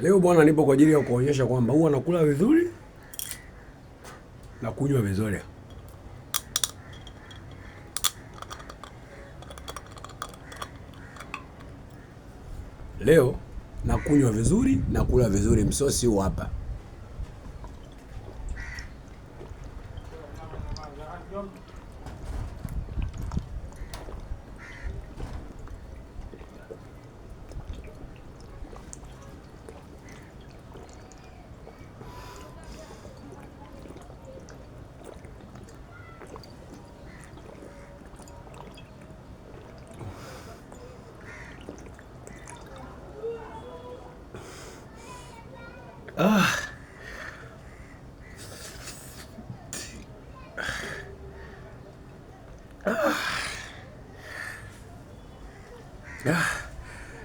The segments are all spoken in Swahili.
Leo bwana, nipo kwa ajili ya kuonyesha kwamba huwa nakula vizuri na kunywa vizuri. Leo nakunywa vizuri na kula vizuri. Msosi huu hapa.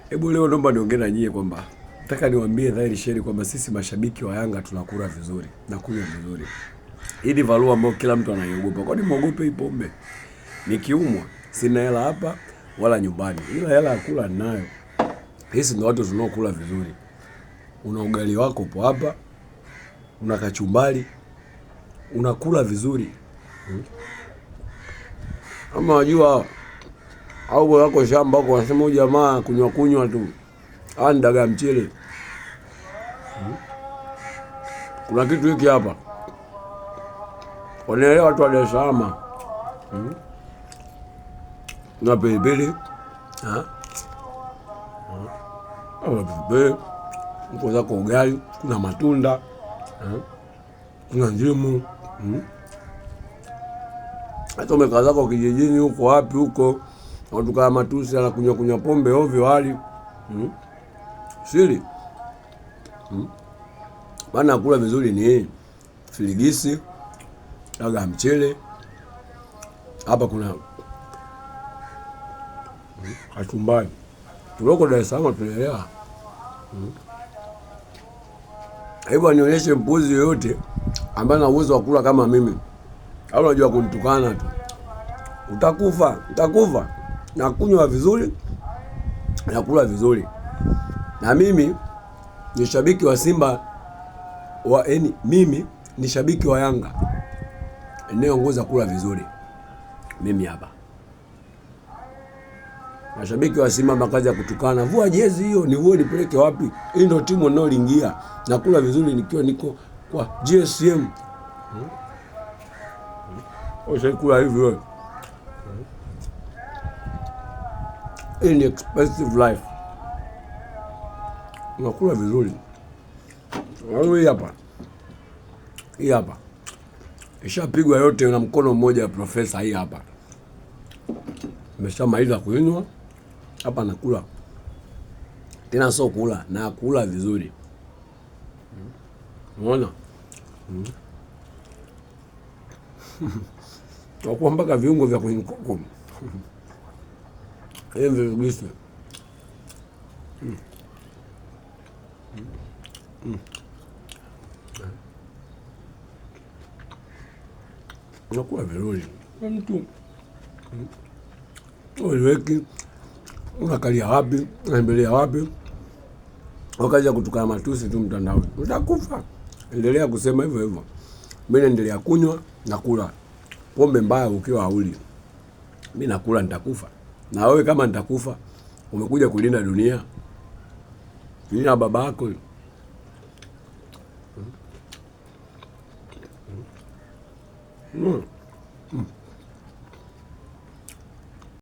Hebu leo naomba niongee na nyie kwamba nataka niwaambie dhahiri sheri kwamba sisi mashabiki wa Yanga tunakula vizuri na kunywa vizuri. Hii ni valua ambayo kila mtu anaiogopa. Kwani muogope hii pombe? Nikiumwa sina hela hapa wala nyumbani, ila hela ya kula ninayo. Hizi ndio watu tunaokula vizuri. Una ugali wako hapo hapa, una kachumbari, unakula vizuri. Ama wajua au wako shamba huko wanasema huyu jamaa kunywa tu. Ni dagaa mchele. Kuna kitu hiki hapa. Wanaelewa watu wa Dar es Salaam. Na pilipili. Pilipili. Mko zako ugali, kuna matunda. Kuna ndimu. Hata umekaa zako kijijini huko wapi huko, watu kama matusi ala kunywa pombe ovyo hali. Siri. Bana kula vizuri ni filigisi, dagaa mchele. Hapa kuna kachumbari. Tuloko Dar es Salaam tunaelewa. Hebu nionyeshe mpuzi yoyote ambaye ana uwezo wa kula kama mimi. Au unajua kunitukana tu. Utakufa. Na kunywa vizuri na kula vizuri. Na mimi ni shabiki wa Simba mimi ni shabiki wa Yanga. Ninayeongoza kula vizuri. Mimi hapa. Mashabiki wa Simba makazi ya kutukana. Vua jezi hiyo ni wewe nipeleke wapi? Hii ndio timu ninayoingia. Na kula vizuri nikiwa niko kwa GSM. Kula hivi wewe. Hii ni expensive life. Unakula vizuri. Hii hapa. Ishapigwa yote na mkono mmoja wa profesa. Hii hapa. Nimeshamaliza kunywa. Hapa nakula. Tena sio kula, na kula vizuri. Unaona? Nakuwa mpaka viungo vya kwenye kuku. Hivi vibisi. Unakuwa vizuri. Mtu uliweki, unakalia wapi, unaendelea wapi, wakaja ya kutukana matusi tu mtandaoni, utakufa. Endelea kusema hivyo hivyo. Mimi naendelea kunywa na kula. Pombe mbaya ukiwa hauli. Mimi nakula nitakufa. Na wewe kama nitakufa, umekuja kulinda dunia. Dunia baba yako. Mm.